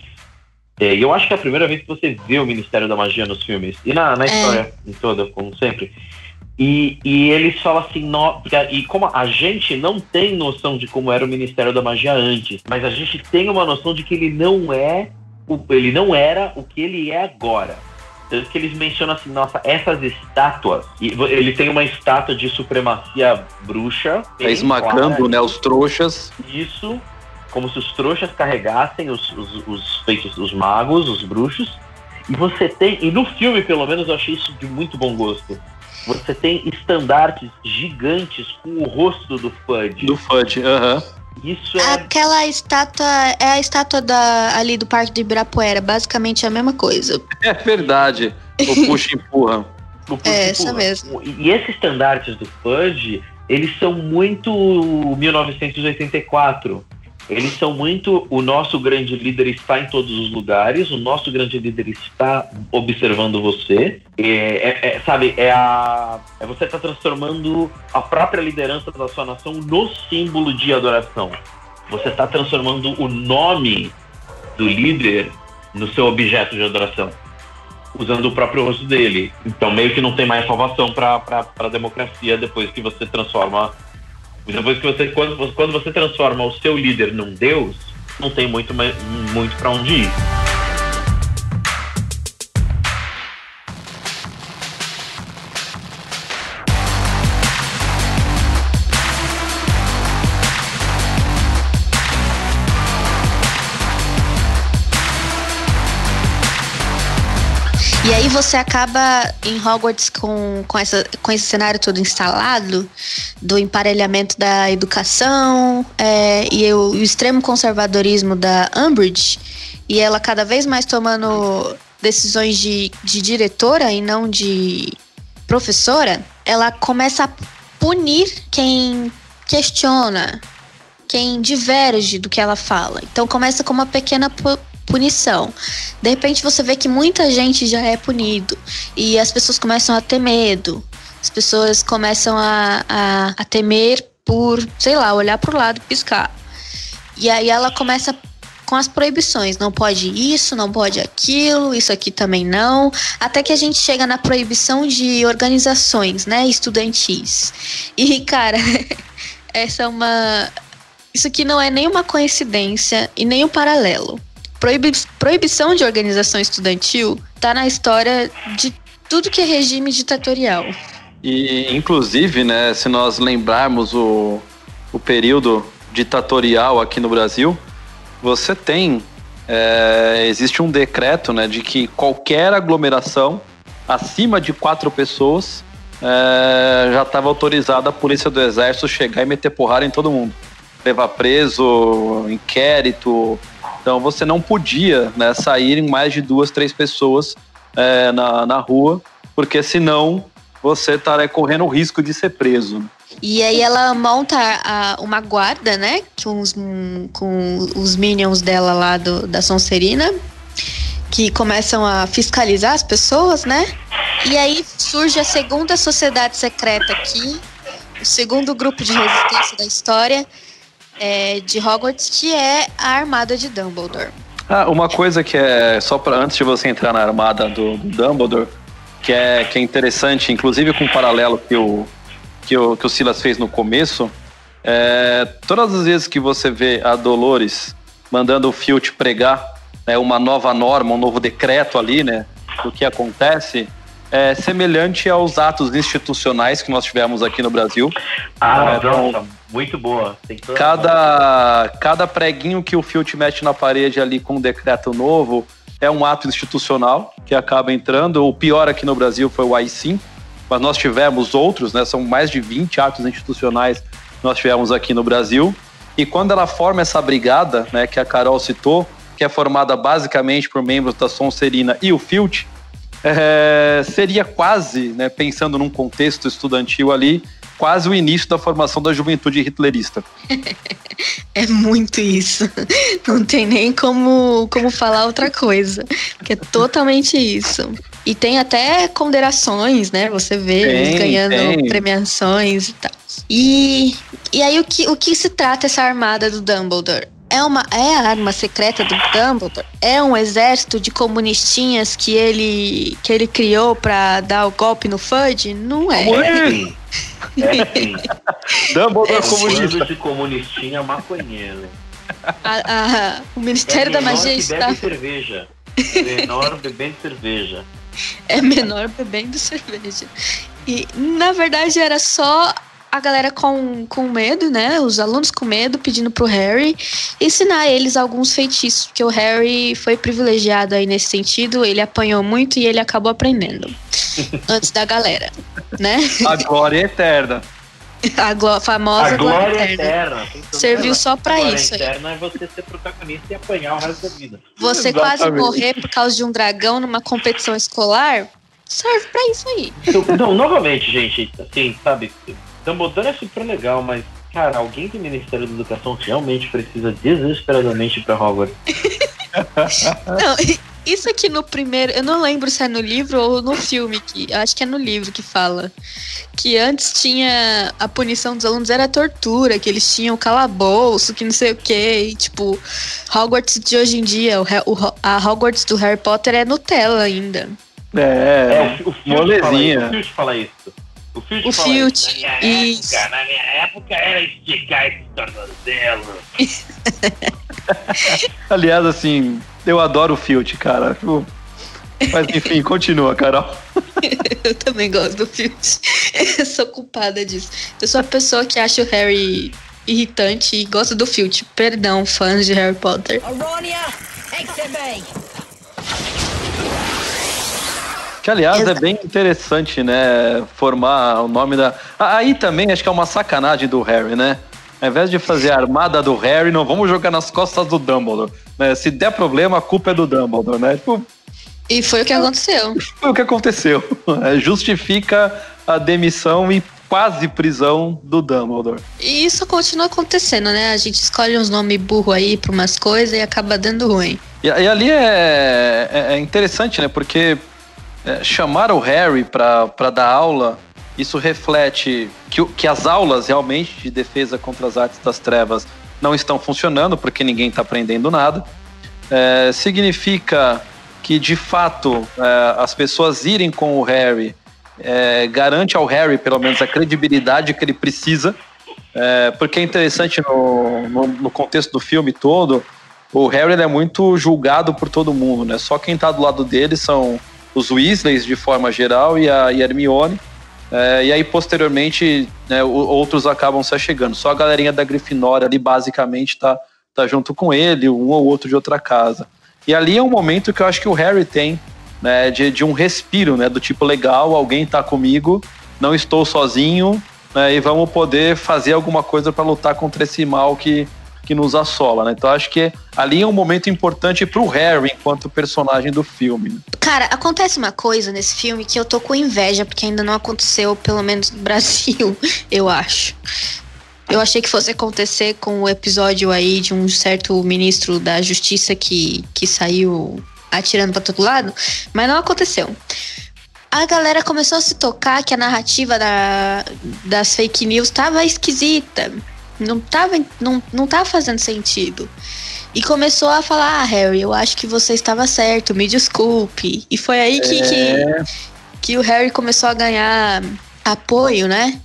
E eu acho que é a primeira vez que você vê o Ministério da Magia nos filmes. E na história em toda, como sempre. E eles falam assim, e como a gente não tem noção de como era o Ministério da Magia antes, mas a gente tem uma noção de que ele não era o que ele é agora. Tanto que eles mencionam assim, nossa, essas estátuas, e ele tem uma estátua de supremacia bruxa. Tá esmagando, clara, né, os trouxas. Isso, como se os trouxas carregassem os magos, os bruxos. E no filme, pelo menos, eu achei isso de muito bom gosto. Você tem estandartes gigantes com o rosto do Fudge. Do Fudge, aham. Isso Aquela estátua é a estátua ali do Parque de Ibirapuera, basicamente a mesma coisa. É verdade, o puxa e empurra. Essa mesmo. E esses estandartes do Fudge, eles são muito 1984. Eles são muito, o nosso grande líder está em todos os lugares, o nosso grande líder está observando você. Você está transformando a própria liderança da sua nação no símbolo de adoração. Você está transformando o nome do líder no seu objeto de adoração, usando o próprio rosto dele. Então meio que não tem mais salvação para a democracia depois que você transforma... Quando você transforma o seu líder num deus, não tem muito para onde ir. E aí você acaba em Hogwarts com esse cenário todo instalado, do emparelhamento da educação e o extremo conservadorismo da Umbridge, e ela cada vez mais tomando decisões de diretora e não de professora. Ela começa a punir quem questiona, quem diverge do que ela fala. Então começa com uma pequena punição. De repente você vê que muita gente já é punido e as pessoas começam a ter medo. As pessoas começam a temer por, sei lá, olhar pro lado e piscar. E aí ela começa com as proibições. Não pode isso, não pode aquilo, isso aqui também não. Até que a gente chega na proibição de organizações, né, estudantis. E, cara, isso aqui não é nenhuma coincidência e nem um paralelo. Proibição de organização estudantil tá na história de tudo que é regime ditatorial. E, inclusive, né, se nós lembrarmos o período ditatorial aqui no Brasil, você tem, existe um decreto, né, de que qualquer aglomeração acima de 4 pessoas já estava autorizada a polícia do exército chegar e meter porrada em todo mundo. Levar preso, inquérito. Então você não podia, né, sair em mais de 2, 3 pessoas na rua, porque senão você estaria correndo o risco de ser preso. E aí ela monta uma guarda, né, com os minions dela lá da Sonserina, que começam a fiscalizar as pessoas, né? E aí surge a segunda sociedade secreta aqui, o segundo grupo de resistência da história de Hogwarts, que é a Armada de Dumbledore. Uma coisa que é, só para antes de você entrar na Armada do Dumbledore, que é interessante, inclusive com o paralelo que o Silas fez no começo, todas as vezes que você vê a Dolores mandando o Filch pregar, né, uma nova norma, um novo decreto ali, né, do que acontece, é semelhante aos atos institucionais que nós tivemos aqui no Brasil. Nossa, muito boa. Tem cada preguinho que o Filch mete na parede ali com um decreto novo é um ato institucional que acaba entrando. O pior aqui no Brasil foi o AI-5, mas nós tivemos outros, né? São mais de 20 atos institucionais que nós tivemos aqui no Brasil. E quando ela forma essa brigada, né, que a Carol citou, que é formada basicamente por membros da Sonserina e o Filch, seria quase, né, pensando num contexto estudantil ali, quase o início da formação da juventude hitlerista. É muito isso. Não tem nem como falar outra coisa. Porque é totalmente isso. E tem até condenações, né? Você vê eles ganhando premiações e tal. E aí o que se trata essa armada do Dumbledore? É a arma secreta do Dumbledore? É um exército de comunistinhas que ele criou pra dar o golpe no Fudge? Não é. Dumbledore comunista. De comunistinha maconheiro. O Ministério da Magia está... bebe cerveja. É menor bebendo cerveja. É menor bebendo cerveja. E, na verdade, era só a galera com medo, né? Os alunos com medo, pedindo pro Harry ensinar eles alguns feitiços, porque o Harry foi privilegiado aí nesse sentido, ele apanhou muito e ele acabou aprendendo antes da galera, né? A glória eterna. A famosa glória eterna. Serviu só pra isso. A glória eterna é você ser protagonista e apanhar o resto da vida. Você quase morrer por causa de um dragão numa competição escolar, serve pra isso aí. Não, novamente, gente, assim, sabe, Dumbledore é super legal, mas, cara, alguém do Ministério da Educação realmente precisa desesperadamente ir pra Hogwarts. Não, isso aqui no primeiro, eu não lembro se é no livro ou no filme, eu acho que é no livro que fala, que antes tinha a punição dos alunos era tortura, que eles tinham calabouço, que não sei o que, e tipo, Hogwarts de hoje em dia, a Hogwarts do Harry Potter é Nutella ainda. O Filch fala isso. O Filch. Na minha época era esticar esse tornozelo. Aliás, assim, eu adoro o Filch, cara. Mas enfim, continua, Carol. Eu também gosto do Filch. Eu sou culpada disso. Eu sou a pessoa que acha o Harry irritante e gosta do Filch. Perdão, fãs de Harry Potter. Que, aliás, é bem interessante, né, formar o nome da... Aí também acho que é uma sacanagem do Harry, né? Ao invés de fazer a armada do Harry, não vamos jogar nas costas do Dumbledore. Né? Se der problema, a culpa é do Dumbledore, né? Tipo, e foi o que aconteceu. Foi o que aconteceu. Justifica a demissão e quase prisão do Dumbledore. E isso continua acontecendo, né? A gente escolhe uns nomes burros aí pra umas coisas e acaba dando ruim. E ali é interessante, né? Porque chamar o Harry para dar aula, isso reflete que as aulas realmente de defesa contra as artes das trevas não estão funcionando, porque ninguém está aprendendo nada. Significa que, de fato, as pessoas irem com o Harry garante ao Harry, pelo menos, a credibilidade que ele precisa, porque é interessante no contexto do filme todo, o Harry ele é muito julgado por todo mundo, né? Só quem está do lado dele são os Weasleys, de forma geral, e a Hermione. E aí, posteriormente, né, outros acabam se achegando. Só a galerinha da Grifinória ali, basicamente, tá junto com ele, um ou outro de outra casa. E ali é um momento que eu acho que o Harry tem, né, de um respiro, né, do tipo, legal, alguém tá comigo, não estou sozinho, né, e vamos poder fazer alguma coisa para lutar contra esse mal que nos assola, né? Então acho que ali é um momento importante pro Harry enquanto personagem do filme, né? Cara, acontece uma coisa nesse filme que eu tô com inveja, porque ainda não aconteceu, pelo menos no Brasil, eu acho. Eu achei que fosse acontecer com o episódio aí de um certo ministro da Justiça que saiu atirando pra todo lado, mas não aconteceu. A galera começou a se tocar que a narrativa das fake news tava esquisita. Não tava fazendo sentido. E começou a falar, Harry, eu acho que você estava certo, me desculpe. E foi aí que o Harry começou a ganhar apoio, né?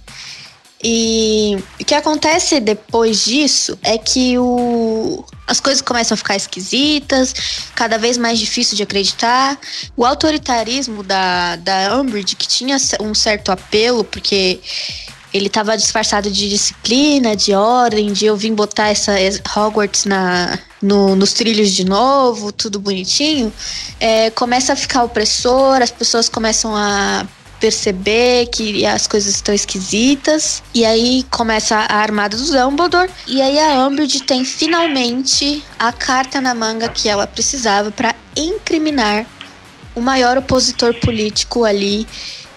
E o que acontece depois disso é que as coisas começam a ficar esquisitas, cada vez mais difícil de acreditar. O autoritarismo da Umbridge, que tinha um certo apelo, porque ele estava disfarçado de disciplina, de ordem, de eu vim botar essa Hogwarts nos trilhos de novo, tudo bonitinho. Começa a ficar opressor, as pessoas começam a perceber que as coisas estão esquisitas. E aí começa a armada do Dumbledore. E aí a Umbridge tem finalmente a carta na manga que ela precisava para incriminar o maior opositor político ali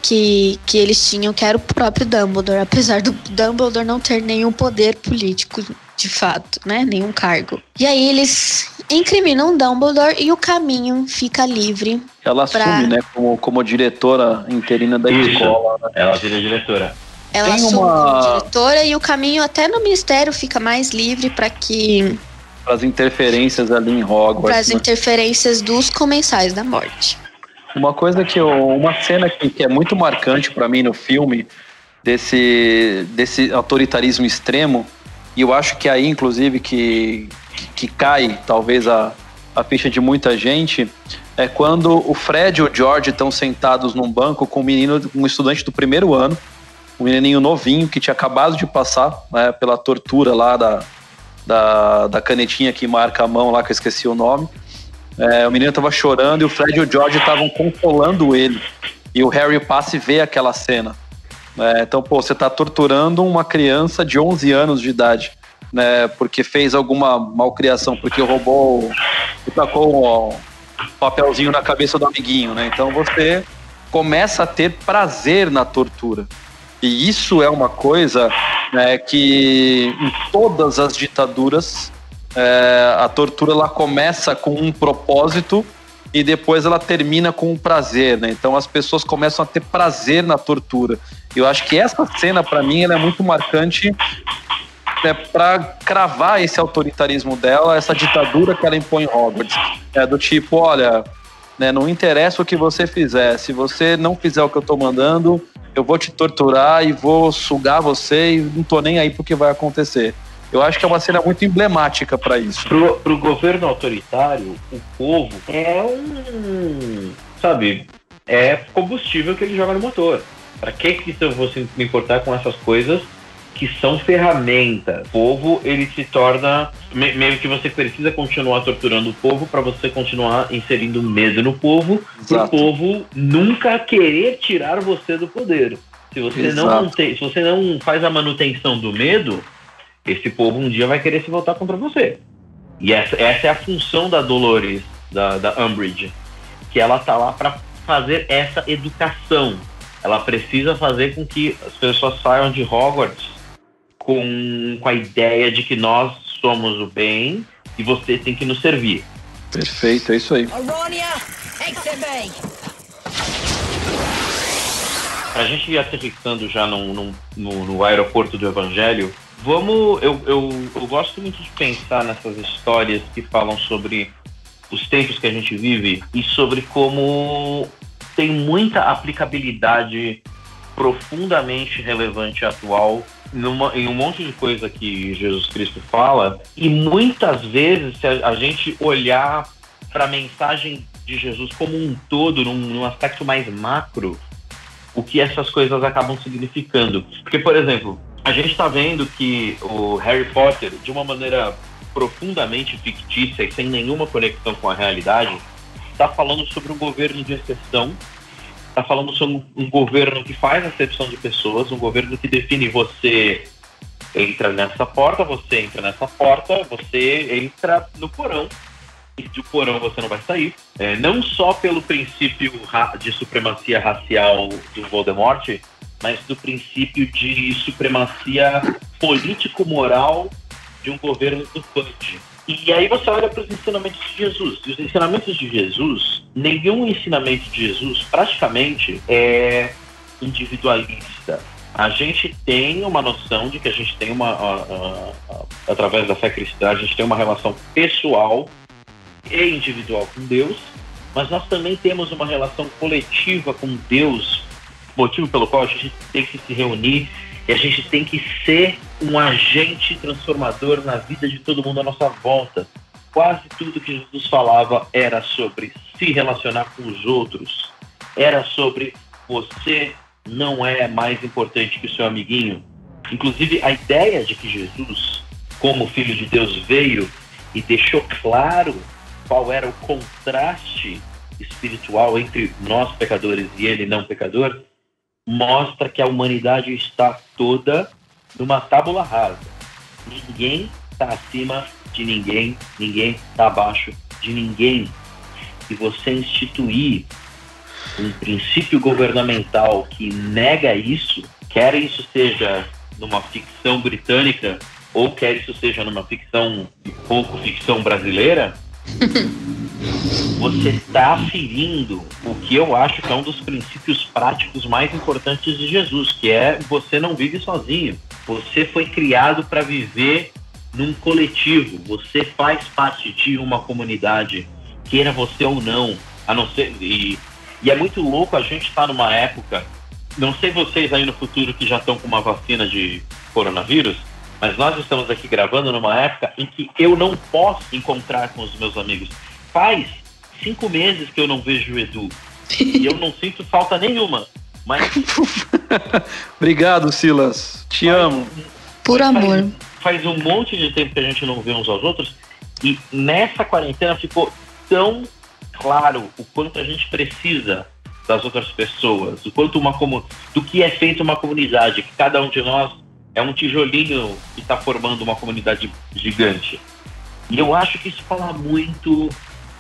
que eles tinham, que era o próprio Dumbledore, apesar do Dumbledore não ter nenhum poder político de fato, né? Nenhum cargo. E aí eles incriminam Dumbledore e o caminho fica livre. Ela assume, né, como diretora interina da escola. Né? Ela vira diretora. Ela assume como diretora e o caminho até no ministério fica mais livre para as interferências ali em Hogwarts. Para as interferências dos Comensais da Morte. Uma cena que é muito marcante para mim no filme, desse autoritarismo extremo, e eu acho que aí, inclusive, que cai, talvez, a ficha de muita gente, é quando o Fred e o George estão sentados num banco com um estudante do primeiro ano, um menininho novinho, que tinha acabado de passar, né, pela tortura lá da canetinha que marca a mão lá, que eu esqueci o nome. O menino estava chorando e o Fred e o George estavam consolando ele. E o Harry passa e vê aquela cena. Então, você está torturando uma criança de 11 anos de idade, né, porque fez alguma malcriação, porque roubou e tacou um papelzinho na cabeça do amiguinho, né? Então você começa a ter prazer na tortura. E isso é uma coisa, né, que em todas as ditaduras a tortura ela começa com um propósito e depois ela termina com um prazer, né? Então as pessoas começam a ter prazer na tortura. Eu acho que essa cena, para mim, ela é muito marcante, para cravar esse autoritarismo dela, essa ditadura que ela impõe em Hogwarts. Do tipo, olha, né, não interessa o que você fizer, se você não fizer o que eu tô mandando, eu vou te torturar e vou sugar você e não tô nem aí pro que vai acontecer. Eu acho que é uma cena muito emblemática para isso. Pro governo autoritário, o povo é combustível que ele joga no motor. Para que eu vou me importar com essas coisas que são ferramentas? O povo, ele se torna... Meio que você precisa continuar torturando o povo para você continuar inserindo medo no povo, para o povo nunca querer tirar você do poder. Se você não faz a manutenção do medo, esse povo um dia vai querer se voltar contra você. E essa é a função da Dolores, da Umbridge, que ela tá lá para fazer essa educação. Ela precisa fazer com que as pessoas saiam de Hogwarts com a ideia de que nós somos o bem e você tem que nos servir. Perfeito, é isso aí. Pra gente ir aterrissando já no aeroporto do Evangelho, eu gosto muito de pensar nessas histórias que falam sobre os tempos que a gente vive e sobre como tem muita aplicabilidade profundamente relevante e atual em um monte de coisa que Jesus Cristo fala, e muitas vezes, se a gente olhar para a mensagem de Jesus como um todo, num aspecto mais macro, o que essas coisas acabam significando. Porque, por exemplo, a gente está vendo que o Harry Potter, de uma maneira profundamente fictícia e sem nenhuma conexão com a realidade, está falando sobre um governo de exceção está falando sobre um governo que faz acepção de pessoas, um governo que define: você entra nessa porta, você entra nessa porta, você entra no porão, e do porão você não vai sair. Não só pelo princípio de supremacia racial do Voldemort, mas do princípio de supremacia político-moral de um governo do Fudge. E aí você olha para os ensinamentos de Jesus. E os ensinamentos de Jesus, nenhum ensinamento de Jesus praticamente é individualista. A gente tem uma noção de que a gente tem através da fé cristã, a gente tem uma relação pessoal e individual com Deus, mas nós também temos uma relação coletiva com Deus, motivo pelo qual a gente tem que se reunir e a gente tem que ser um agente transformador na vida de todo mundo à nossa volta. Quase tudo que Jesus falava era sobre se relacionar com os outros, era sobre você não é mais importante que o seu amiguinho. Inclusive, a ideia de que Jesus, como Filho de Deus, veio e deixou claro qual era o contraste espiritual entre nós pecadores e ele não pecador, mostra que a humanidade está toda numa tábula rasa. Ninguém está acima de ninguém, ninguém está abaixo de ninguém. E você instituir um princípio governamental que nega isso, quer isso seja numa ficção britânica ou quer isso seja numa ficção, pouco ficção brasileira, você está ferindo o que eu acho que é um dos princípios práticos mais importantes de Jesus, que é: você não vive sozinho. Você foi criado para viver num coletivo. Você faz parte de uma comunidade, queira você ou não. A não ser, e é muito louco a gente estar numa época, não sei vocês aí no futuro que já estão com uma vacina de coronavírus, mas nós estamos aqui gravando numa época em que eu não posso encontrar com os meus amigos. Faz 5 meses que eu não vejo o Edu. E eu não sinto falta nenhuma. Mas obrigado, Silas. Te amo. Por amor. Faz um monte de tempo que a gente não vê uns aos outros. E nessa quarentena ficou tão claro o quanto a gente precisa das outras pessoas, o quanto do que é feito uma comunidade, que cada um de nós é um tijolinho que está formando uma comunidade gigante. E eu acho que isso fala muito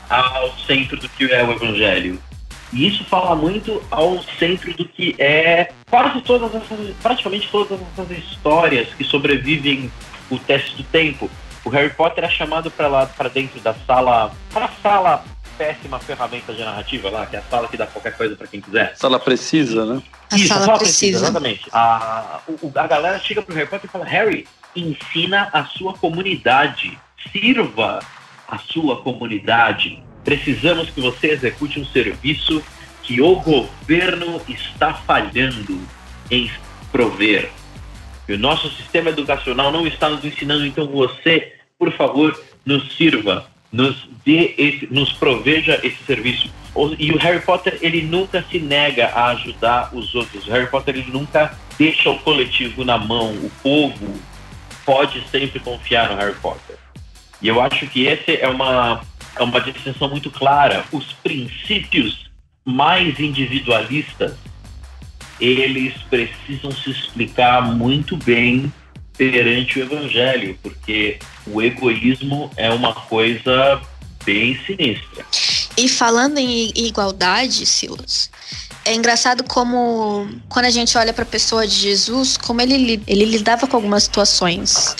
ao centro do que é o Evangelho. E isso fala muito ao centro do que é praticamente todas essas histórias que sobrevivem o teste do tempo. O Harry Potter é chamado para dentro da sala, para a sala péssima ferramenta de narrativa lá, que é a sala que dá qualquer coisa para quem quiser. Sala precisa, né? Isso, a sala precisa, exatamente. A galera chega pro Harry Potter e fala: Harry, ensina a sua comunidade, sirva a sua comunidade. Precisamos que você execute um serviço que o governo está falhando em prover. E o nosso sistema educacional não está nos ensinando, então você, por favor, nos sirva, nos proveja esse serviço. E o Harry Potter, ele nunca se nega a ajudar os outros. O Harry Potter, ele nunca deixa o coletivo na mão. O povo pode sempre confiar no Harry Potter. E eu acho que essa é uma distinção muito clara. Os princípios mais individualistas, eles precisam se explicar muito bem perante o Evangelho, porque o egoísmo é uma coisa bem sinistra. E falando em igualdade, Silas, é engraçado como, quando a gente olha para a pessoa de Jesus, como ele lidava com algumas situações.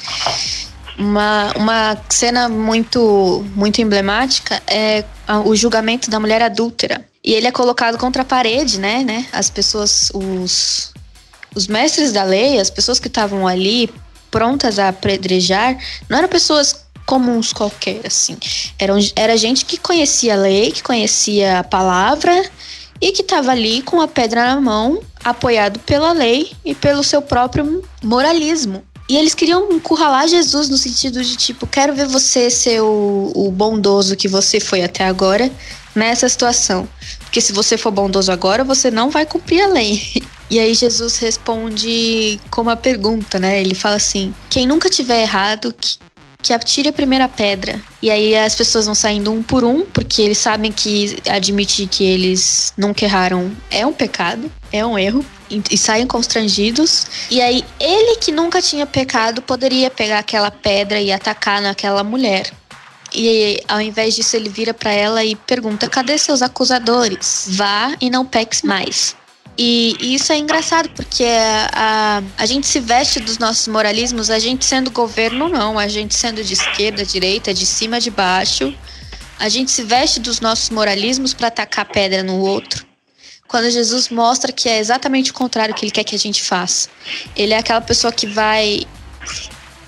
Uma cena muito, muito emblemática é o julgamento da mulher adúltera. E ele é colocado contra a parede, né? As pessoas, os mestres da lei, as pessoas que estavam ali prontas a apedrejar, não eram pessoas comuns qualquer, assim. Era gente que conhecia a lei, que conhecia a palavra e que estava ali com a pedra na mão, apoiado pela lei e pelo seu próprio moralismo. E eles queriam encurralar Jesus no sentido de, tipo, quero ver você ser o bondoso que você foi até agora nessa situação. Porque se você for bondoso agora, você não vai cumprir a lei. E aí Jesus responde com uma pergunta, né? Ele fala assim: quem nunca tiver errado, que atire a primeira pedra. E aí as pessoas vão saindo um por um, porque eles sabem que admitir que eles nunca erraram é um pecado, é um erro. E saem constrangidos. E aí ele que nunca tinha pecado poderia pegar aquela pedra e atacar naquela mulher. E ao invés disso ele vira pra ela e pergunta: cadê seus acusadores? Vá e não peques mais. E isso é engraçado, porque a gente se veste dos nossos moralismos, a gente sendo governo não, a gente sendo de esquerda, direita, de cima, de baixo. A gente se veste dos nossos moralismos para atacar pedra no outro. Quando Jesus mostra que é exatamente o contrário que ele quer que a gente faça. Ele é aquela pessoa que vai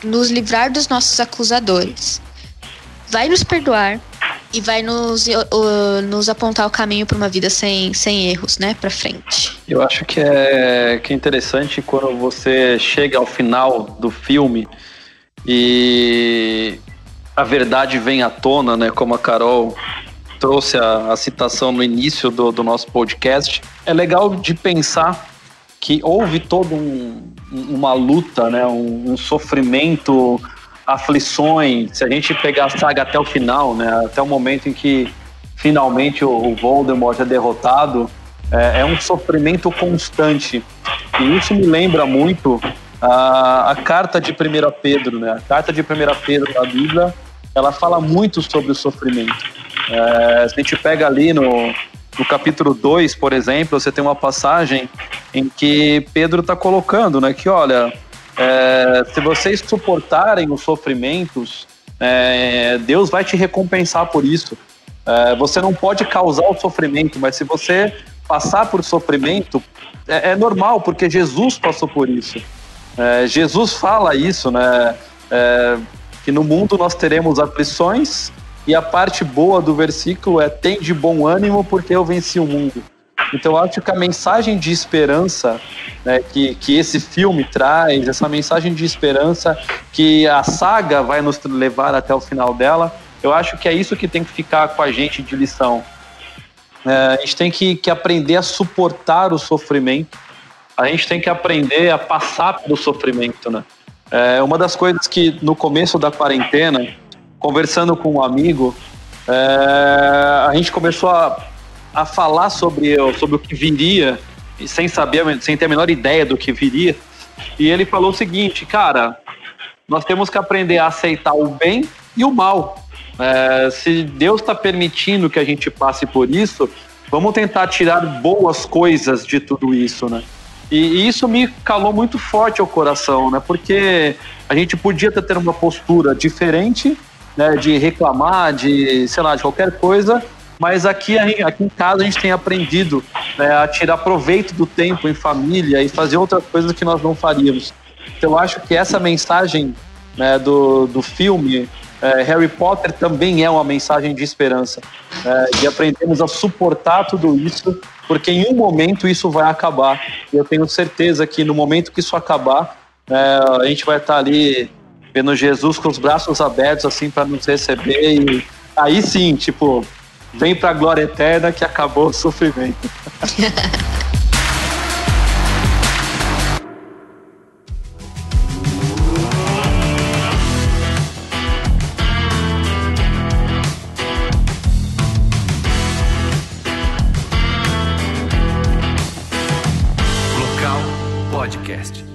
nos livrar dos nossos acusadores. Vai nos perdoar e vai nos apontar o caminho para uma vida sem erros, né, para frente. Eu acho que é interessante quando você chega ao final do filme e a verdade vem à tona, né, como a Carol trouxe a citação no início do nosso podcast. É legal de pensar que houve toda uma luta, né, um sofrimento, aflições. Se a gente pegar a saga até o final, né, até o momento em que finalmente o Voldemort é derrotado, é um sofrimento constante. E isso me lembra muito a carta de 1 Pedro, né? A carta de 1 Pedro da Bíblia, ela fala muito sobre o sofrimento. Se a gente pega ali no capítulo 2, por exemplo, você tem uma passagem em que Pedro está colocando, né, que olha, se vocês suportarem os sofrimentos, Deus vai te recompensar por isso. Você não pode causar o sofrimento, mas se você passar por sofrimento, é normal, porque Jesus passou por isso. Jesus fala isso, né, que no mundo nós teremos aflições, e a parte boa do versículo é: tem de bom ânimo porque eu venci o mundo. Então eu acho que a mensagem de esperança, né, que esse filme traz, essa mensagem de esperança que a saga vai nos levar até o final dela, eu acho que é isso que tem que ficar com a gente de lição. A gente tem que aprender a suportar o sofrimento, a gente tem que aprender a passar pelo sofrimento, né? Uma das coisas que no começo da quarentena, conversando com um amigo, a gente começou a falar sobre o que viria, sem ter a menor ideia do que viria. E ele falou o seguinte: cara, nós temos que aprender a aceitar o bem e o mal. Se Deus está permitindo que a gente passe por isso, vamos tentar tirar boas coisas de tudo isso, né? E isso me calou muito forte ao coração, né? Porque a gente podia ter uma postura diferente, né, de reclamar, de qualquer coisa, mas aqui em casa a gente tem aprendido, né, a tirar proveito do tempo em família e fazer outras coisas que nós não faríamos. Então eu acho que essa mensagem, né, do filme Harry Potter também é uma mensagem de esperança, de aprendermos a suportar tudo isso, porque em um momento isso vai acabar. E eu tenho certeza que no momento que isso acabar, a gente vai estar ali vendo Jesus com os braços abertos assim para nos receber, e aí sim, tipo, vem pra glória eterna que acabou o sofrimento. Local Podcast.